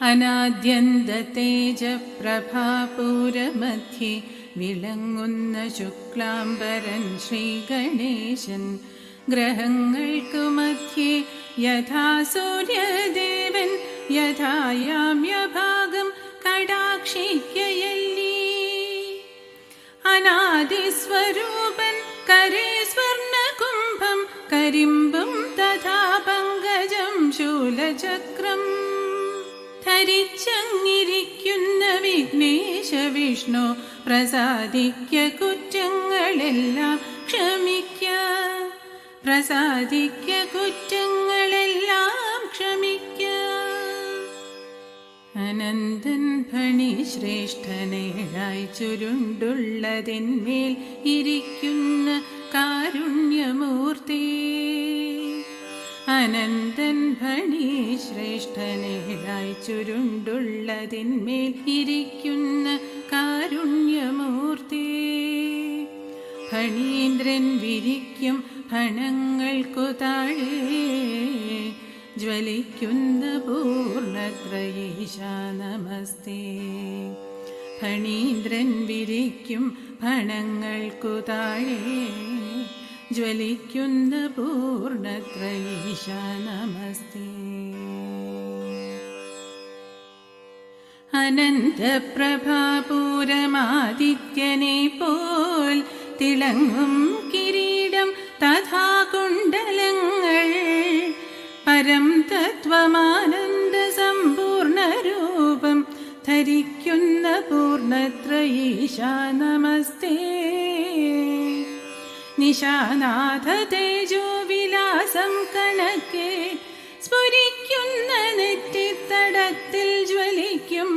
അനാദ്യന്തതേജപ്രഭാപൂരമധ്യേ വിളങ്ങുന്ന ശുക്ലാംബരൻ ശ്രീഗണേശൻ. ഗ്രഹങ്ങൾക്കു മധ്യേ യഥാ സൂര്യദേവൻ യഥായാമ്യഭാഗം കടാക്ഷിക്കയല്ലീ. അനാദിസ്വരൂപൻ കരേ സ്വർണകുംഭം കരിമ്പും തഥാ പങ്കജം ശൂലചക്രം ധരിച്ചങ്ങിരിക്കുന്ന വിഘ്നേശ വിഷ്ണു പ്രസാദിക്ക കുറ്റങ്ങളെല്ലാം ക്ഷമിക്ക, പ്രസാദിക്ക കുറ്റങ്ങളെല്ലാം ക്ഷമിക്ക. അനന്തൻ ഫണി ശ്രേഷ്ഠനേഴായി ചുരുണ്ടുള്ളതിന്മേൽ ഇരിക്കുന്ന കാരുണ്യമൂർത്തി. അനന്തൻ ഫണി ശ്രേഷ്ഠനേഴായി ചുരുണ്ടുള്ളതിന്മേൽ ഇരിക്കുന്ന കാരുണ്യമൂർത്തി. ഫണീന്ദ്രൻ വിരിക്കും ഫണങ്ങൾക്കു താഴെ ജ്വലിക്കുന്ന പൂർണ്ണത്രയീശ നമസ്തേ. ഫണീന്ദ്രൻ വിരിക്കും ഫണങ്ങൾക്കു താഴെ ജ്വലിക്കുന്ന പൂർണ്ണത്രയീശ നമസ്തേ. അനന്തപ്രഭാപൂരമാദിത്യനെ പോൽ തിളങ്ങും കിരീടം തഥാ കുണ്ഡലങ്ങൾ പരം തത്വമാനന്ദ സമ്പൂർണ്ണ രൂപം ധരിക്കുന്ന പൂർണ്ണത്രയീശ നമസ്തേ. നിശാനാഥ തേജോ വിലാസം കണക്കെ സ്ഫുരിക്കുന്ന നെറ്റിത്തടത്തിൽ ജ്വലിക്കും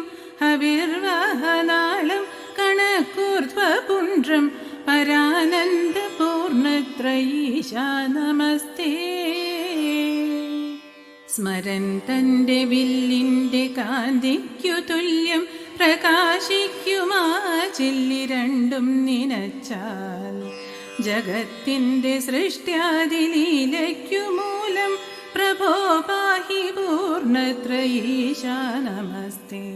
ഹവിർവാഹനാളം കണക്കൂർധ്വപുണ്ഡ്രം പരാനന്ദ പൂർണ്ണത്രയീശ നമസ്തേ. സ്മരൻ തൻ്റെ വില്ലിൻ്റെ കാന്തിക്കു തുല്യം പ്രകാശിക്കുമാ ചില്ലി രണ്ടും നിനച്ചാൽ ജഗത്തിൻ്റെ സൃഷ്ട്യാദിലീലയ്ക്കു മൂലം പ്രഭോ പാഹി പൂർണ്ണത്രയീശ നമസ്തേ.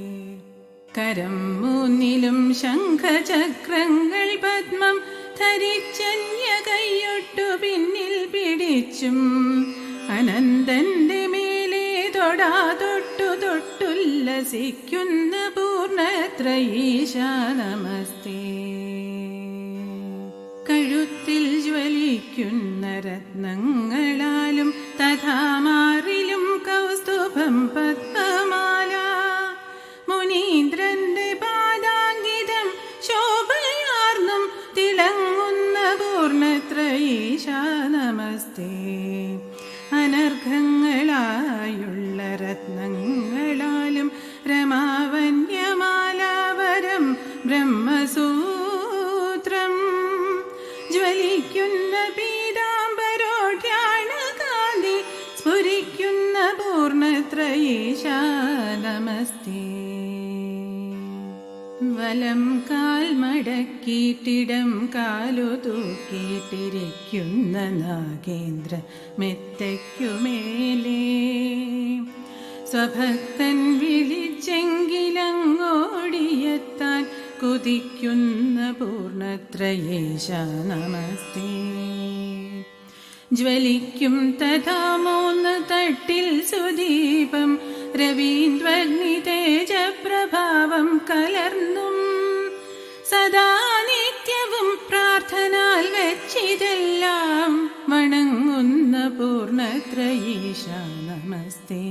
കരം മൂന്നിലും ശംഖചക്രങ്ങൾ പദ്മം ധരിച്ചന്യ കൈയൊട്ടു പിന്നിൽ പിടിച്ചും അനന്തന്റെ മേലെ തൊടാതൊട്ടു തൊട്ടുല്ലസിക്കുന്ന പൂർണ്ണത്രയീശ നമസ്തേ. കഴുത്തിൽ ജ്വലിക്കുന്ന രത്നങ്ങളാലും തഥാ മാറിലും കൗസ്തുഭം പദ്മമാല മുനീന്ദ്രന്റെ പാദാങ്കിതം ശോഭയാർന്നും തിളങ്ങുന്ന പൂർണ്ണത്രയീശ നമസ്തേ. അനർഘങ്ങളായുള്ള രത്നങ്ങളാലും രമാവന്യമാലാവരം ബ്രഹ്മസൂത്രം ജ്വലിക്കുന്ന പീതാംബരോഢ്യാണകാന്തി സ്ഫുരിക്കുന്ന പൂർണ്ണത്രയീശ നമസ്തേ. വലം കാൽ മടക്കിയിട്ടിടം കാലു തൂക്കിയിട്ടിരിക്കുന്ന നാഗേന്ദ്ര മെത്തയ്ക്കുമേലേ സ്വഭക്തൻ വിളിച്ചെങ്കിലങ്ങോടിയെത്താൻ കുതിക്കുന്ന പൂർണ്ണത്രയീശ നമസ്തേ. ജ്വലിക്കും തഥാ മൂന്ന് തട്ടിൽ സുദീപം രവീന്ദ്രഗ്നി തേജപ്രഭാവം കലർന്നും സദാ നിത്യവും പ്രാർത്ഥനാൽ വെച്ചിതെല്ലാം വണങ്ങുന്ന പൂർണ്ണത്രയീശ നമസ്തേ.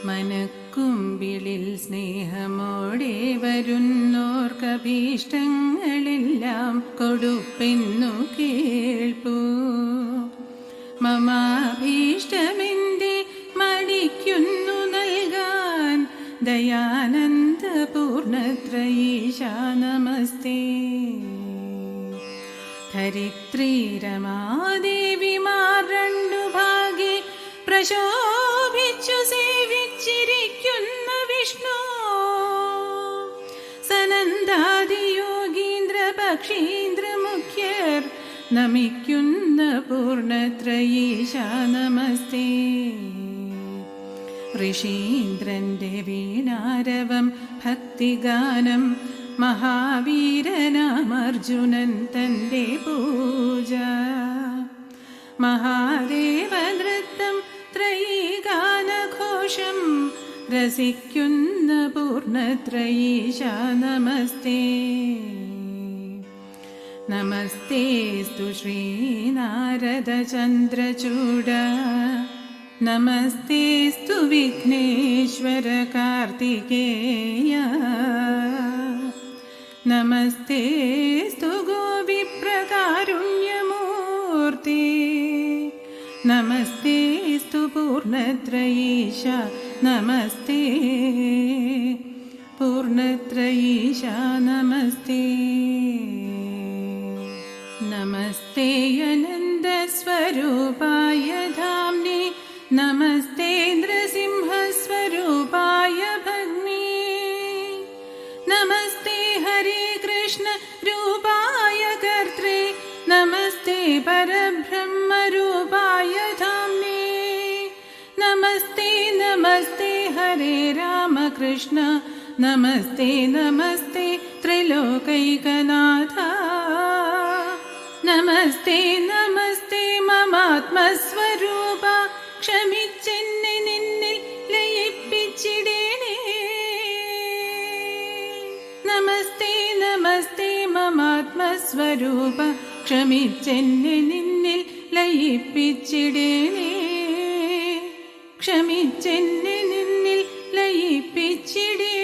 മനക്കുമ്പിളിൽ സ്നേഹമോടെ വരുന്നോർക്കഭീഷ്ടങ്ങളെല്ലാം കൊടുപ്പെന്നു കേൾപ്പൂ. മമാഭീഷ്ടമെന്റെ മടിക്കുന്നു നൽകാൻ ദയാനന്ദ പൂർണ്ണത്രയീശ നമസ്തേ. ധരിത്രീ രമാദേവിമാർ രണ്ടു ഭാഗേ പ്രശോഭിച്ചു സേവിച്ചിരിക്കുന്ന വിഷ്ണു സനന്ദാദിയോഗീന്ദ്ര പക്ഷീന്ദ്ര മുഖ്യർ നമിക്കുന്ന പൂർണ്ണത്രയീശ നമസ്തേ. ഋഷീന്ദ്രന്റെ വീണാരവം ഭക്തിഗാനം മഹാവീരനാമർജുനൻ തന്റെ പൂജ മഹാദേവനൃത്തം ത്രയീഗാനഘോഷം രസിക്കുന്ന പൂർണ്ണത്രയീശ നമസ്തേ നമസ്തേസ്തു ശ്രീനാരദചന്ദ്രചൂഡ നമസ്തേസ്തു വിഘ്നേശ്വര കാർത്തികേയ നമസ്തേസ്തു ഗോവിപ്രകാരുണ്യമൂർത്തി നമസ്തേസ്തു പൂർണ്ണത്രയീശ നമസ്തേ പൂർണ്ണത്രയീശ നമസ്തേ നമസ്തേ അനന്തസ്വരൂപായ ധാംനേ നമസ്തേ നൃസിംഹസ്വരൂപായ ഭഗ്നേ നമസ്തേ ഹരേ കൃഷ്ണ രൂപായ കർത്രേ നമസ്തേ പരബ്രഹ്മരൂപായ ധാംനേ നമസ്തേ നമസ്തേ ഹരേ രാമകൃഷ്ണ നമസ്തേ നമസ്തേ ത്രിലോകൈകനാഥ നമസ്തേ നമസ്തേ മമാത്മസ്വരൂപ ക്ഷമിച്ചെന്നെ നിന്നിൽ ലയിപ്പിച്ചിടേണേ നമസ്തേ നമസ്തേ മമാത്മസ്വരൂപ ക്ഷമിച്ചെന്നെ നിന്നിൽ ലയിപ്പിച്ചിടേണേ ക്ഷമിച്ചെന്നെ നിന്നിൽ ലയിപ്പിച്ചിടേ